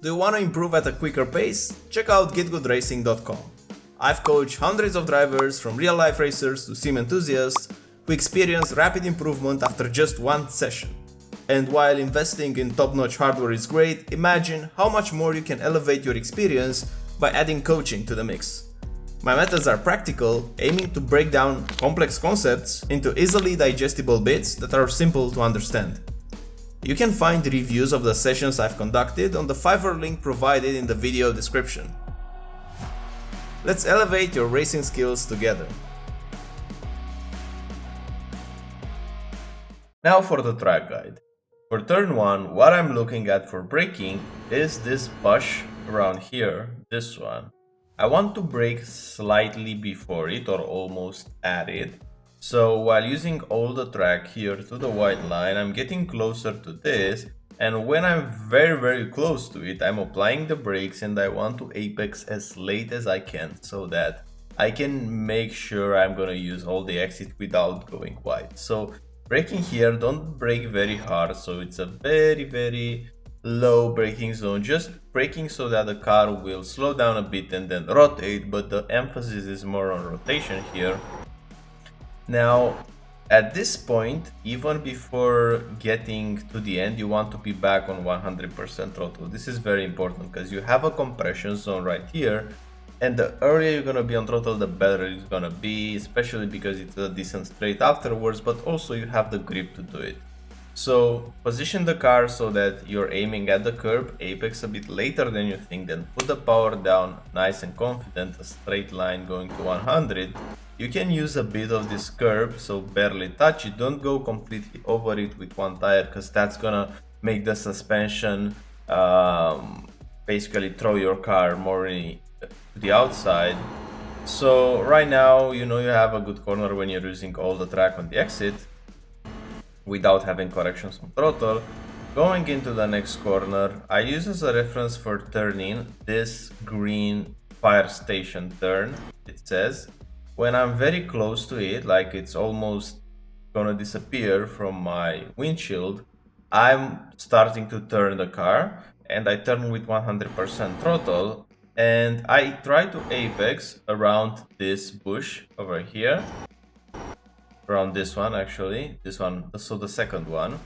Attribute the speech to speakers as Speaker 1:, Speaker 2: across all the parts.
Speaker 1: Do you want to improve at a quicker pace? Check out GitGUDRacing.com. I've coached hundreds of drivers, from real-life racers to sim enthusiasts, who experience rapid improvement after just one session. And while investing in top-notch hardware is great, imagine how much more you can elevate your experience by adding coaching to the mix. My methods are practical, aiming to break down complex concepts into easily digestible bits that are simple to understand. You can find reviews of the sessions I've conducted on the Fiverr link provided in the video description. Let's elevate your racing skills together. Now for the track guide. For turn 1, what I'm looking at for braking is this bush around here, this one. I want to brake slightly before it or almost at it. So while using all the track here to the white line, I'm getting closer to this, and when I'm very close to it, I'm applying the brakes and I want to apex as late as I can so that I can make sure I'm gonna use all the exit without going wide. So braking here, don't brake very hard, so it's a very low braking zone, just braking so that the car will slow down a bit and then rotate, but the emphasis is more on rotation here. Now at this point, even before getting to the end, you want to be back on 100% throttle. This is very important because you have a compression zone right here, and the earlier you're gonna be on throttle, the better it's gonna be, especially because it's a decent straight afterwards, but also you have the grip to do it. So position the car so that you're aiming at the curb, apex a bit later than you think, then put the power down nice and confident, a straight line going to 100. You can use a bit of this curb, so barely touch it, don't go completely over it with one tire because that's gonna make the suspension basically throw your car more to the outside. So right now, you know you have a good corner when you're using all the track on the exit without having corrections on throttle. Going into the next corner, I use as a reference for turning this green fire station turn, it says. When I'm very close to it, like it's almost gonna disappear from my windshield, I'm starting to turn the car, and I turn with 100% throttle, and I try to apex around this bush over here. Around this one, actually, this one, so the second one.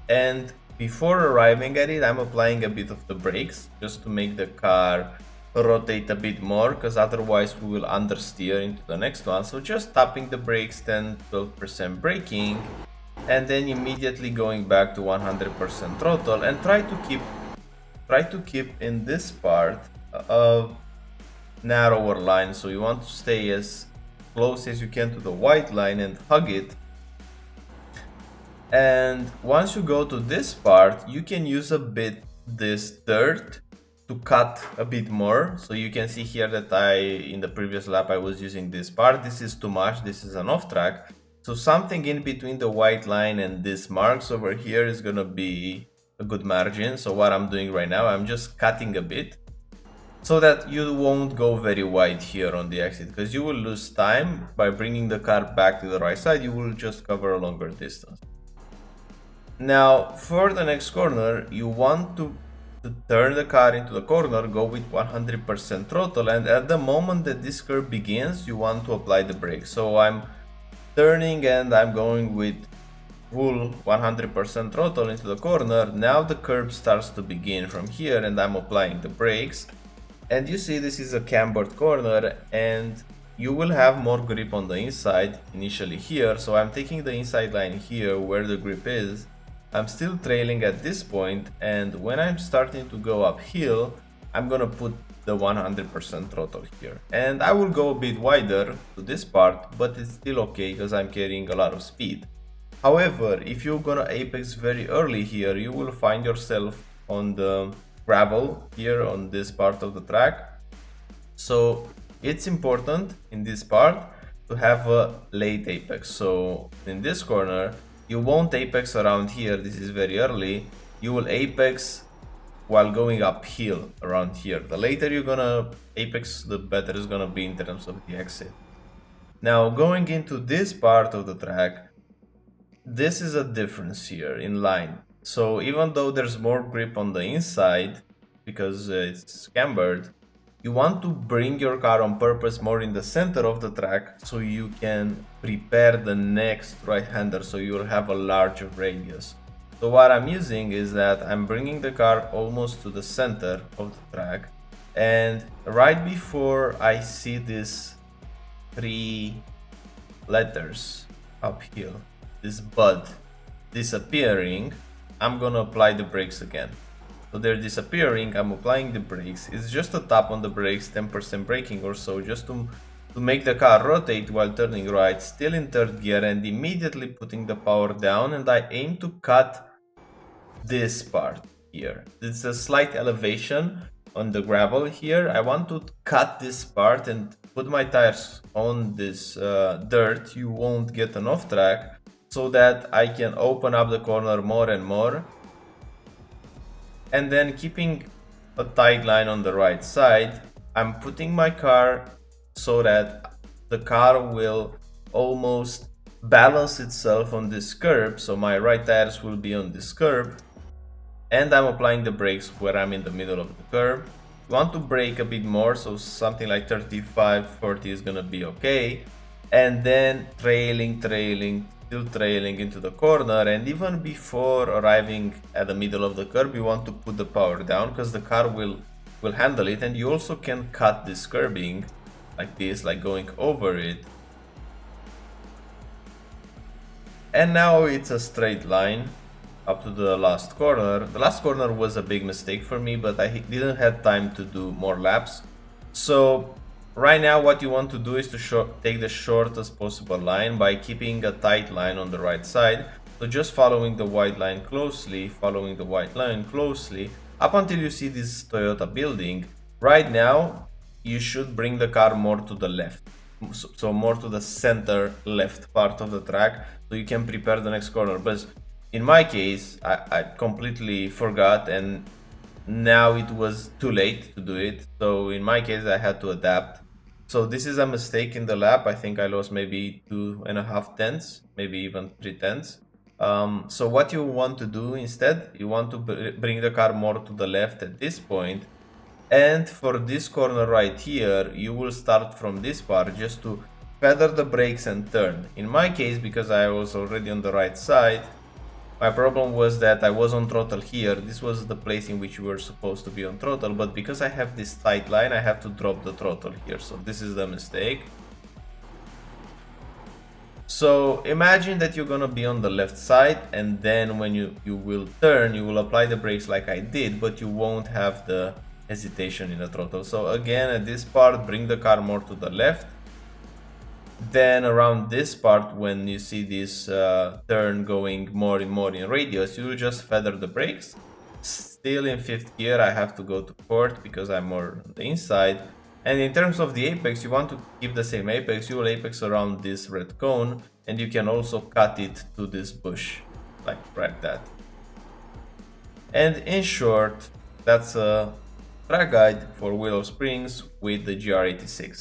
Speaker 1: And before arriving at it, I'm applying a bit of the brakes just to make the car rotate a bit more, because otherwise we will understeer into the next one. So just tapping the brakes, 10-12% braking, and then immediately going back to 100% throttle, and try to keep in this part a narrower line. So you want to stay as close as you can to the white line and hug it. And once you go to this part, you can use a bit this dirt to cut a bit more. So you can see here that in the previous lap I was using this part. This is too much, this is an off track. So something in between the white line and this marks over here is gonna be a good margin. So what I'm doing right now, I'm just cutting a bit so that you won't go very wide here on the exit, because you will lose time. By bringing the car back to the right side, you will just cover a longer distance. Now for the next corner, you want to turn the car into the corner, go with 100% throttle, and at the moment that this curve begins, you want to apply the brakes. So I'm turning and I'm going with full 100% throttle into the corner. Now the curve starts to begin from here and I'm applying the brakes. And you see this is a cambered corner, and you will have more grip on the inside initially here. So I'm taking the inside line here where the grip is. I'm still trailing at this point, and when I'm starting to go uphill, I'm gonna put the 100% throttle here. And I will go a bit wider to this part, but it's still okay because I'm carrying a lot of speed. However, if you're gonna apex very early here, you will find yourself on the gravel here on this part of the track. So it's important in this part to have a late apex. So in this corner, you won't apex around here, this is very early. You will apex while going uphill around here. The later you're gonna apex, the better it's gonna be in terms of the exit. Now going into this part of the track, this is a difference here in line. So even though there's more grip on the inside, because it's cambered, you want to bring your car on purpose more in the center of the track so you can prepare the next right-hander, so you'll have a larger radius. So what I'm using is that I'm bringing the car almost to the center of the track, and right before I see these 3 letters up here, this bud disappearing, I'm gonna apply the brakes again. So they're disappearing, I'm applying the brakes. It's just a tap on the brakes, 10% braking or so, just to make the car rotate while turning right, still in 3rd gear, and immediately putting the power down, and I aim to cut this part here. It's a slight elevation on the gravel here. I want to cut this part and put my tires on this dirt. You won't get an off track, so that I can open up the corner more and more, and then keeping a tight line on the right side, I'm putting my car so that the car will almost balance itself on this curb, so my right tires will be on this curb, and I'm applying the brakes where I'm in the middle of the curb. You want to brake a bit more, so something like 35-40 is gonna be okay, and then trailing, still trailing into the corner. And even before arriving at the middle of the curb, you want to put the power down because the car will handle it, and you also can cut this curbing like this, like going over it. And now it's a straight line up to the last corner. The last corner was a big mistake for me, but I didn't have time to do more laps. So right now what you want to do is to take the shortest possible line by keeping a tight line on the right side. So just following the white line closely, up until you see this Toyota building. Right now you should bring the car more to the left, so more to the center left part of the track, so you can prepare the next corner. But in my case, I completely forgot, and now it was too late to do it. So in my case, I had to adapt. So this is a mistake in the lap. I think I lost maybe 2.5 tenths, maybe even 3 tenths. So what you want to do instead, you want to bring the car more to the left at this point. And for this corner right here, you will start from this part just to feather the brakes and turn. In my case, because I was already on the right side, my problem was that I was on throttle here. This was the place in which you were supposed to be on throttle, but because I have this tight line, I have to drop the throttle here. So this is the mistake. So imagine that you're gonna be on the left side, and then when you will turn, you will apply the brakes like I did, but you won't have the hesitation in the throttle. So again, at this part, bring the car more to the left. Then around this part, when you see this turn going more and more in radius, you will just feather the brakes. Still in 5th gear, I have to go to 4th because I'm more on the inside. And in terms of the apex, you want to keep the same apex. You will apex around this red cone, and you can also cut it to this bush, like that. And in short, that's a track guide for Willow Springs with the GR86.